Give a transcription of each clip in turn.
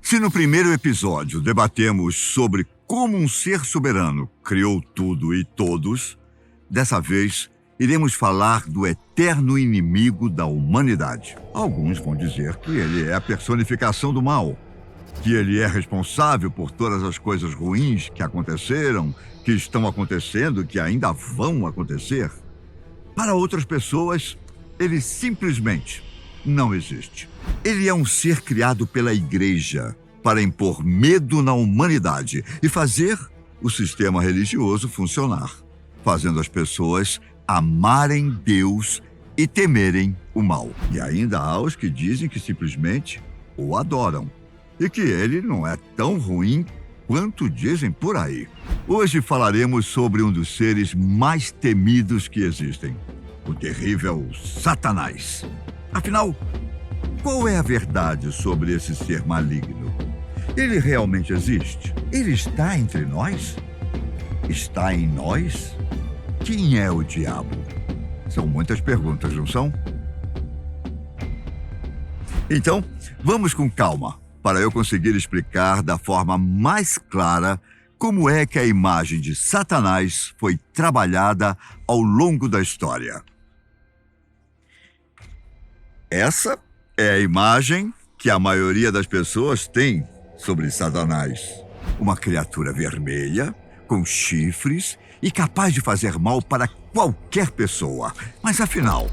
Se no primeiro episódio debatemos sobre como um ser soberano criou tudo e todos, dessa vez iremos falar do eterno inimigo da humanidade. Alguns vão dizer que ele é a personificação do mal, que ele é responsável por todas as coisas ruins que aconteceram, que estão acontecendo, que ainda vão acontecer. Para outras pessoas, ele simplesmente não existe. Ele é um ser criado pela Igreja para impor medo na humanidade e fazer o sistema religioso funcionar, fazendo as pessoas amarem Deus e temerem o mal. E ainda há os que dizem que simplesmente o adoram e que ele não é tão ruim quanto dizem por aí. Hoje falaremos sobre um dos seres mais temidos que existem, o terrível Satanás. Afinal, qual é a verdade sobre esse ser maligno? Ele realmente existe? Ele está entre nós? Está em nós? Quem é o diabo? São muitas perguntas, não são? Então, vamos com calma, para eu conseguir explicar da forma mais clara como é que a imagem de Satanás foi trabalhada ao longo da história. Essa é a imagem que a maioria das pessoas tem sobre Satanás. Uma criatura vermelha, com chifres e capaz de fazer mal para qualquer pessoa. Mas afinal,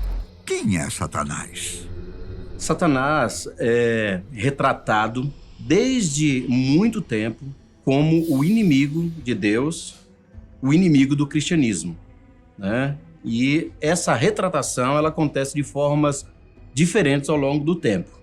quem é Satanás? Satanás é retratado desde muito tempo como o inimigo de Deus, o inimigo do cristianismo, né? E essa retratação ela acontece de formas diferentes ao longo do tempo.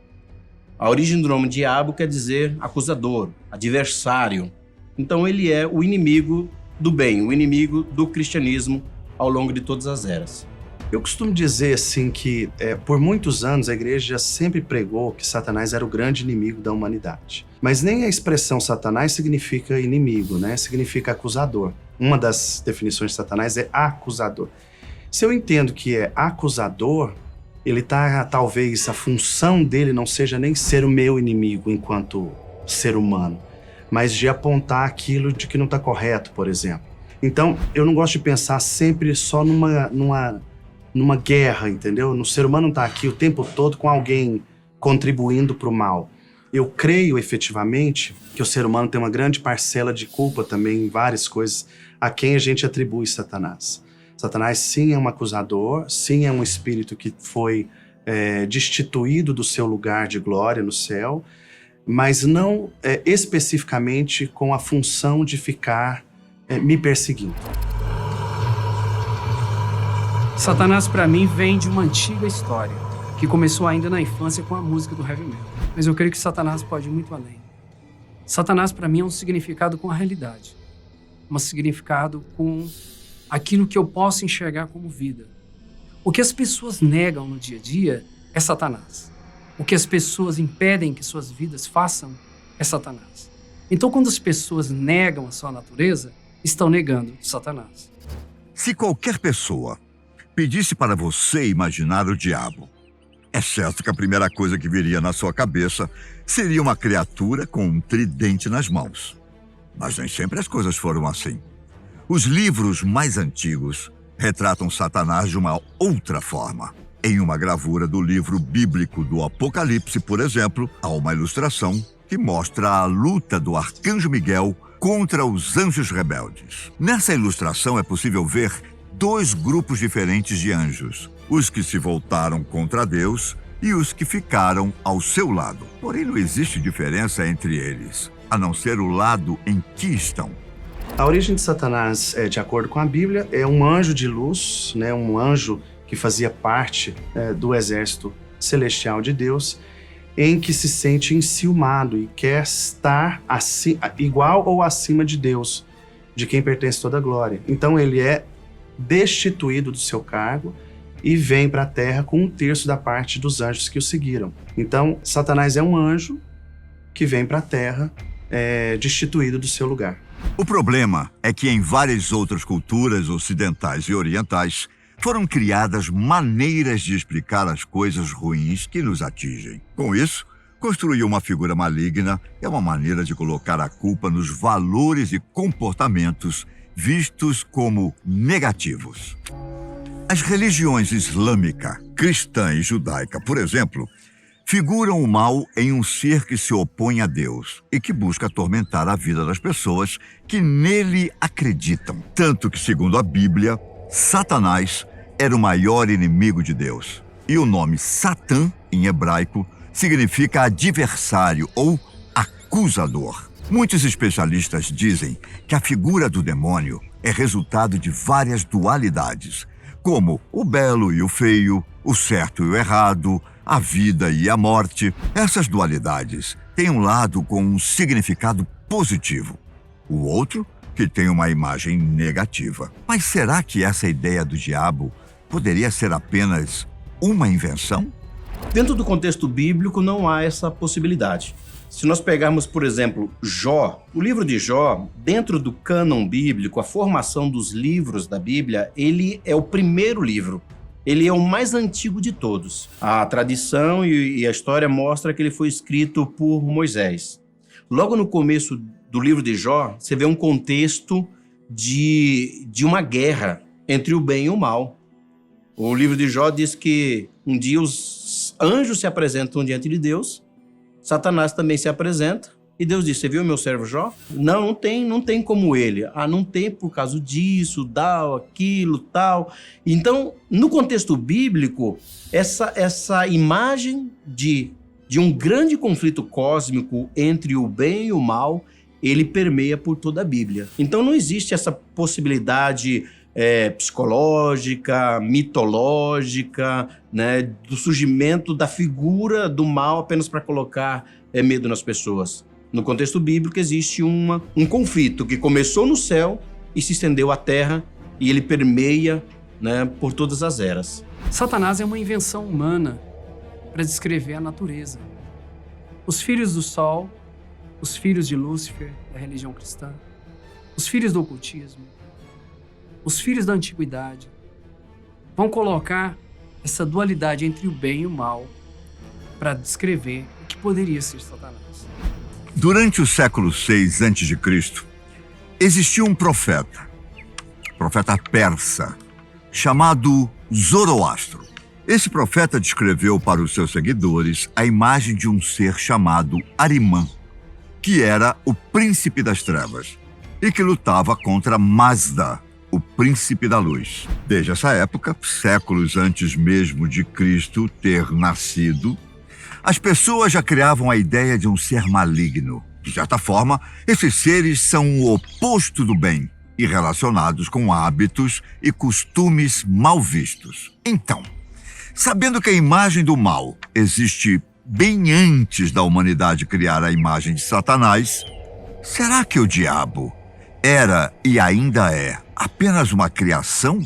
A origem do nome diabo quer dizer acusador, adversário. Então ele é o inimigo do bem, o inimigo do cristianismo ao longo de todas as eras. Eu costumo dizer assim que por muitos anos a igreja sempre pregou que Satanás era o grande inimigo da humanidade. Mas nem a expressão Satanás significa inimigo, né? Significa acusador. Uma das definições de Satanás é acusador. Se eu entendo que é acusador, talvez a função dele não seja nem ser o meu inimigo enquanto ser humano, mas de apontar aquilo de que não está correto, por exemplo. Então, eu não gosto de pensar sempre só numa guerra, entendeu? No ser humano não está aqui o tempo todo com alguém contribuindo para o mal. Eu creio efetivamente que o ser humano tem uma grande parcela de culpa também em várias coisas a quem a gente atribui Satanás. Satanás sim é um acusador, sim é um espírito que foi destituído do seu lugar de glória no céu, mas não especificamente com a função de ficar me perseguindo. Satanás, para mim, vem de uma antiga história, que começou ainda na infância com a música do heavy metal. Mas eu creio que Satanás pode ir muito além. Satanás, para mim, é um significado com a realidade. Um significado com aquilo que eu posso enxergar como vida. O que as pessoas negam no dia a dia é Satanás. O que as pessoas impedem que suas vidas façam é Satanás. Então, quando as pessoas negam a sua natureza, estão negando Satanás. Se qualquer pessoa pedisse para você imaginar o diabo, é certo que a primeira coisa que viria na sua cabeça seria uma criatura com um tridente nas mãos. Mas nem sempre as coisas foram assim. Os livros mais antigos retratam Satanás de uma outra forma. Em uma gravura do livro bíblico do Apocalipse, por exemplo, há uma ilustração que mostra a luta do arcanjo Miguel contra os anjos rebeldes. Nessa ilustração é possível ver dois grupos diferentes de anjos, os que se voltaram contra Deus e os que ficaram ao seu lado. Porém, não existe diferença entre eles, a não ser o lado em que estão. A origem de Satanás, de acordo com a Bíblia, é um anjo de luz, né? Um anjo que fazia parte do exército celestial de Deus, em que se sente enciumado e quer estar igual ou acima de Deus, de quem pertence toda a glória. Então ele é destituído do seu cargo e vem para a terra com 1/3 da parte dos anjos que o seguiram. Então, Satanás é um anjo que vem para a terra destituído do seu lugar. O problema é que em várias outras culturas ocidentais e orientais foram criadas maneiras de explicar as coisas ruins que nos atingem. Com isso, Construir uma figura maligna é uma maneira de colocar a culpa nos valores e comportamentos vistos como negativos. As religiões islâmica, cristã e judaica, por exemplo, figuram o mal em um ser que se opõe a Deus e que busca atormentar a vida das pessoas que nele acreditam. Tanto que, segundo a Bíblia, Satanás era o maior inimigo de Deus. E o nome Satã, em hebraico, significa adversário ou acusador. Muitos especialistas dizem que a figura do demônio é resultado de várias dualidades, como o belo e o feio, o certo e o errado, a vida e a morte. Essas dualidades têm um lado com um significado positivo, o outro que tem uma imagem negativa. Mas será que essa ideia do diabo poderia ser apenas uma invenção? Dentro do contexto bíblico não há essa possibilidade. Se nós pegarmos, por exemplo, Jó, o livro de Jó, dentro do cânon bíblico, a formação dos livros da Bíblia, ele é o primeiro livro. Ele é o mais antigo de todos. A tradição e a história mostra que ele foi escrito por Moisés. Logo no começo do livro de Jó, você vê um contexto de uma guerra entre o bem e o mal. O livro de Jó diz que um dia os anjos se apresentam diante de Deus, Satanás também se apresenta, e Deus diz: você viu meu servo Jó? Não tem como ele. Não tem por causa disso, tal, aquilo, tal. Então, no contexto bíblico, essa imagem de um grande conflito cósmico entre o bem e o mal, ele permeia por toda a Bíblia. Então, não existe essa possibilidade psicológica, mitológica, né, do surgimento da figura do mal apenas para colocar medo nas pessoas. No contexto bíblico existe um conflito que começou no céu e se estendeu à terra, e ele permeia, né, por todas as eras. Satanás é uma invenção humana para descrever a natureza. Os filhos do sol, os filhos de Lúcifer, da religião cristã, os filhos do ocultismo, os filhos da antiguidade, vão colocar essa dualidade entre o bem e o mal para descrever o que poderia ser Satanás. Durante o século VI a.C., existiu um profeta persa, chamado Zoroastro. Esse profeta descreveu para os seus seguidores a imagem de um ser chamado Arimã, que era o príncipe das trevas e que lutava contra Mazda, o príncipe da luz. Desde essa época, séculos antes mesmo de Cristo ter nascido, as pessoas já criavam a ideia de um ser maligno. De certa forma, esses seres são o oposto do bem e relacionados com hábitos e costumes mal vistos. Então, sabendo que a imagem do mal existe bem antes da humanidade criar a imagem de Satanás, será que o diabo era e ainda é apenas uma criação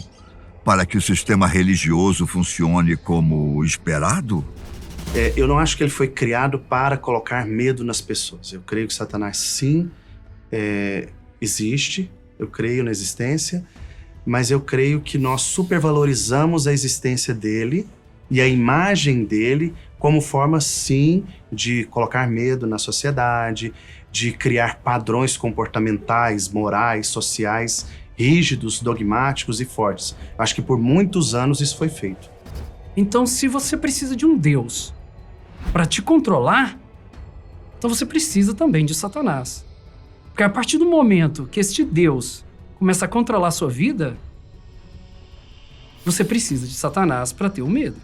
para que o sistema religioso funcione como esperado? Eu não acho que ele foi criado para colocar medo nas pessoas. Eu creio que Satanás, sim, existe. Eu creio na existência. Mas eu creio que nós supervalorizamos a existência dele e a imagem dele como forma, sim, de colocar medo na sociedade, de criar padrões comportamentais, morais, sociais, rígidos, dogmáticos e fortes. Acho que por muitos anos isso foi feito. Então, se você precisa de um Deus para te controlar, então você precisa também de Satanás. Porque a partir do momento que este Deus começa a controlar a sua vida, você precisa de Satanás para ter o medo.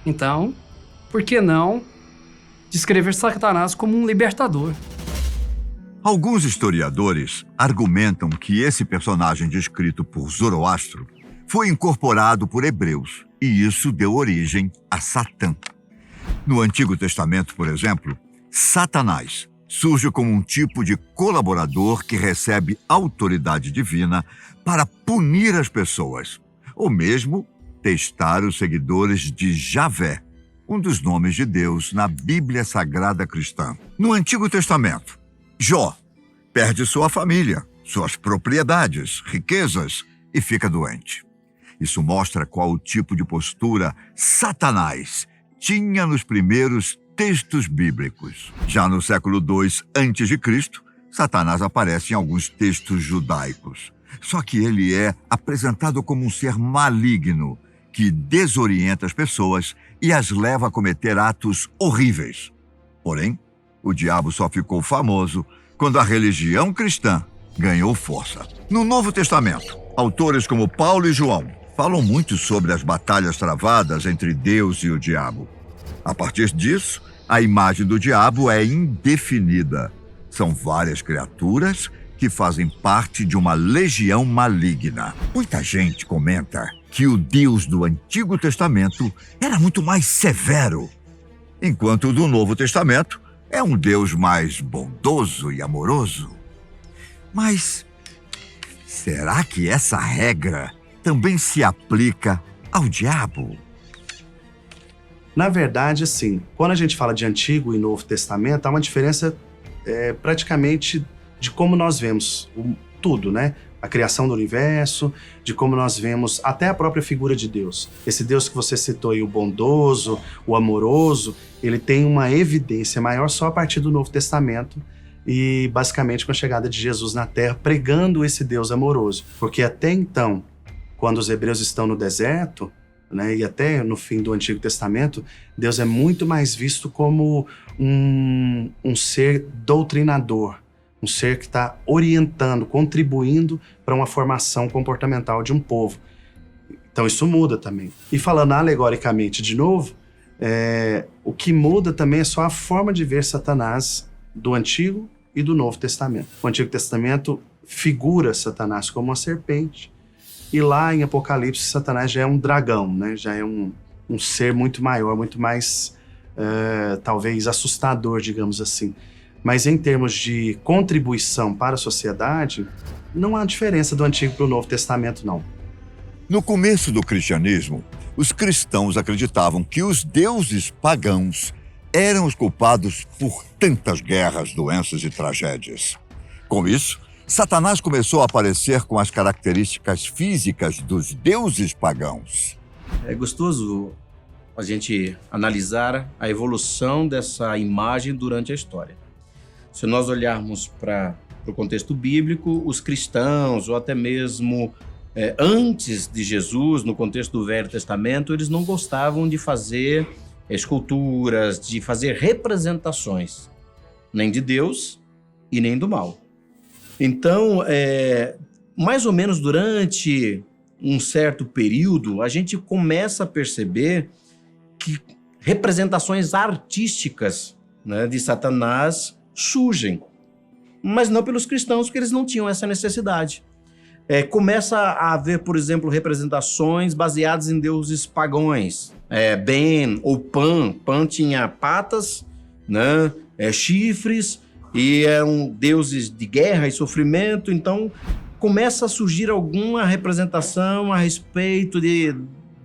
Então, por que não descrever Satanás como um libertador? Alguns historiadores argumentam que esse personagem descrito por Zoroastro foi incorporado por hebreus, e isso deu origem a Satã. No Antigo Testamento, por exemplo, Satanás surge como um tipo de colaborador que recebe autoridade divina para punir as pessoas, ou mesmo testar os seguidores de Javé, um dos nomes de Deus na Bíblia Sagrada Cristã. No Antigo Testamento, Jó perde sua família, suas propriedades, riquezas e fica doente. Isso mostra qual o tipo de postura Satanás tinha nos primeiros textos bíblicos. Já no século II a.C., Satanás aparece em alguns textos judaicos. Só que ele é apresentado como um ser maligno que desorienta as pessoas e as leva a cometer atos horríveis. Porém, o diabo só ficou famoso quando a religião cristã ganhou força. No Novo Testamento, autores como Paulo e João falam muito sobre as batalhas travadas entre Deus e o diabo. A partir disso, a imagem do diabo é indefinida. São várias criaturas que fazem parte de uma legião maligna. Muita gente comenta que o Deus do Antigo Testamento era muito mais severo, enquanto o do Novo Testamento é um Deus mais bondoso e amoroso. Mas será que essa regra também se aplica ao diabo? Na verdade, assim, quando a gente fala de Antigo e Novo Testamento, há uma diferença praticamente de como nós vemos tudo, né? A criação do universo, de como nós vemos até a própria figura de Deus. Esse Deus que você citou aí, o bondoso, o amoroso, ele tem uma evidência maior só a partir do Novo Testamento e basicamente com a chegada de Jesus na Terra, pregando esse Deus amoroso. Porque até então, quando os hebreus estão no deserto, né, e até no fim do Antigo Testamento, Deus é muito mais visto como um ser doutrinador, um ser que está orientando, contribuindo para uma formação comportamental de um povo. Então isso muda também. E falando alegoricamente de novo, o que muda também é só a forma de ver Satanás do Antigo e do Novo Testamento. O Antigo Testamento figura Satanás como uma serpente, e lá em Apocalipse, Satanás já é um dragão, né? Já é um ser muito maior, muito mais, talvez, assustador, digamos assim. Mas em termos de contribuição para a sociedade, não há diferença do Antigo para o Novo Testamento, não. No começo do cristianismo, os cristãos acreditavam que os deuses pagãos eram os culpados por tantas guerras, doenças e tragédias. Com isso, Satanás começou a aparecer com as características físicas dos deuses pagãos. É gostoso a gente analisar a evolução dessa imagem durante a história. Se nós olharmos para o contexto bíblico, os cristãos, ou até mesmo antes de Jesus, no contexto do Velho Testamento, eles não gostavam de fazer esculturas, de fazer representações, nem de Deus e nem do mal. Então, mais ou menos durante um certo período, a gente começa a perceber que representações artísticas, né, de Satanás surgem, mas não pelos cristãos, porque eles não tinham essa necessidade. Começa a haver, por exemplo, representações baseadas em deuses pagãos. Ben ou Pan. Pan tinha patas, né, chifres, e eram deuses de guerra e sofrimento. Então começa a surgir alguma representação a respeito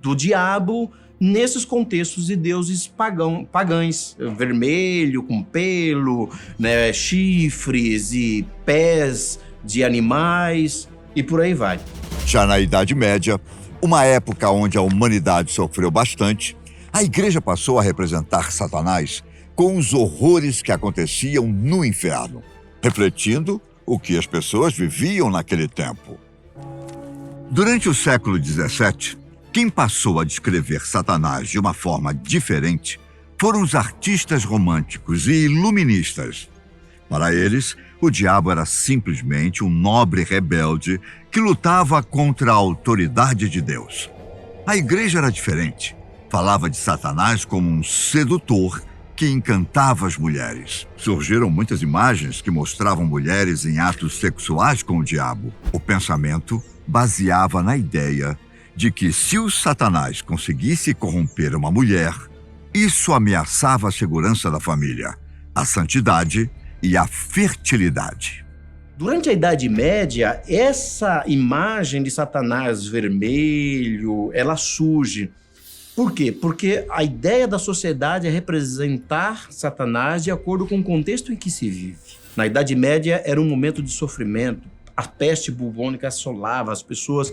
do diabo nesses contextos de deuses pagãos, vermelho com pelo, né, chifres e pés de animais e por aí vai. Já na Idade Média, uma época onde a humanidade sofreu bastante, a igreja passou a representar Satanás com os horrores que aconteciam no inferno, refletindo o que as pessoas viviam naquele tempo. Durante o século XVII, quem passou a descrever Satanás de uma forma diferente foram os artistas românticos e iluministas. Para eles, o diabo era simplesmente um nobre rebelde que lutava contra a autoridade de Deus. A igreja era diferente. Falava de Satanás como um sedutor que encantava as mulheres. Surgiram muitas imagens que mostravam mulheres em atos sexuais com o diabo. O pensamento baseava na ideia de que se o Satanás conseguisse corromper uma mulher, isso ameaçava a segurança da família, a santidade e a fertilidade. Durante a Idade Média, essa imagem de Satanás vermelho, ela surge. Por quê? Porque a ideia da sociedade é representar Satanás de acordo com o contexto em que se vive. Na Idade Média era um momento de sofrimento, a peste bubônica assolava, as pessoas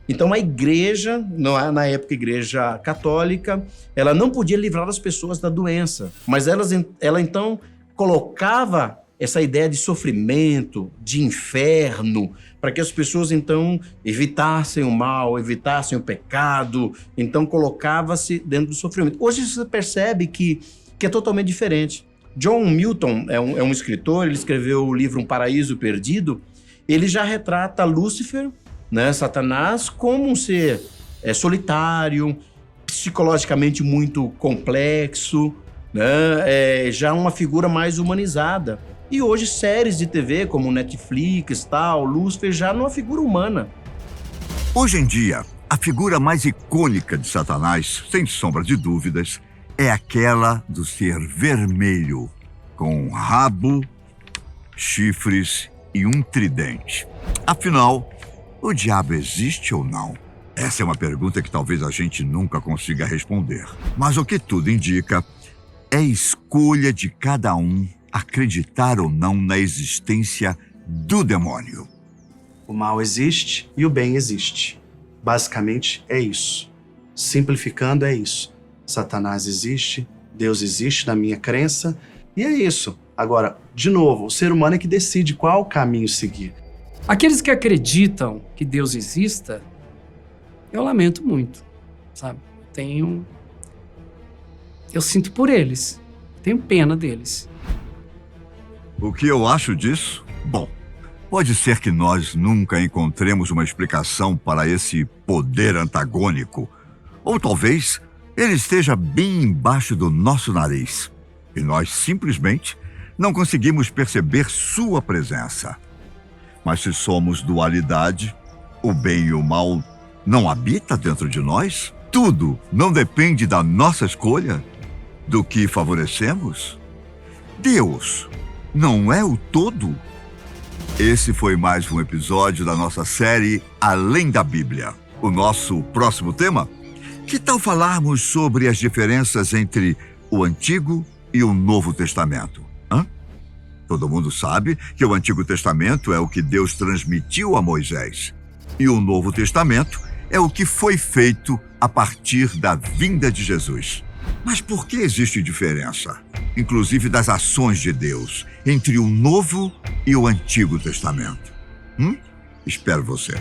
Então a igreja, na época a igreja católica, ela não podia livrar as pessoas da doença, mas ela então colocava essa ideia de sofrimento, de inferno, para que as pessoas então evitassem o mal, evitassem o pecado, então colocava-se dentro do sofrimento. Hoje você percebe que é totalmente diferente. John Milton é um escritor, ele escreveu o livro Um Paraíso Perdido, ele já retrata Lúcifer, né, Satanás, como um ser solitário, psicologicamente muito complexo, né, já uma figura mais humanizada. E hoje séries de TV como Netflix, tal, Lúcifer já não é uma figura humana. Hoje em dia, a figura mais icônica de Satanás, sem sombra de dúvidas, é aquela do ser vermelho, com rabo, chifres e um tridente. Afinal, o diabo existe ou não? Essa é uma pergunta que talvez a gente nunca consiga responder. Mas o que tudo indica é escolha de cada um acreditar ou não na existência do demônio. O mal existe e o bem existe. Basicamente é isso. Simplificando é isso. Satanás existe, Deus existe na minha crença, e é isso. Agora, de novo, o ser humano é que decide qual caminho seguir. Aqueles que acreditam que Deus exista, eu lamento muito, sabe? Eu sinto por eles, tenho pena deles. O que eu acho disso? Bom, pode ser que nós nunca encontremos uma explicação para esse poder antagônico, ou talvez ele esteja bem embaixo do nosso nariz e nós simplesmente não conseguimos perceber sua presença. Mas se somos dualidade, o bem e o mal não habita dentro de nós? Tudo não depende da nossa escolha, do que favorecemos? Deus não é o todo? Esse foi mais um episódio da nossa série Além da Bíblia. O nosso próximo tema? Que tal falarmos sobre as diferenças entre o Antigo e o Novo Testamento? Todo mundo sabe que o Antigo Testamento é o que Deus transmitiu a Moisés. E o Novo Testamento é o que foi feito a partir da vinda de Jesus. Mas por que existe diferença, inclusive das ações de Deus, entre o Novo e o Antigo Testamento? Espero você.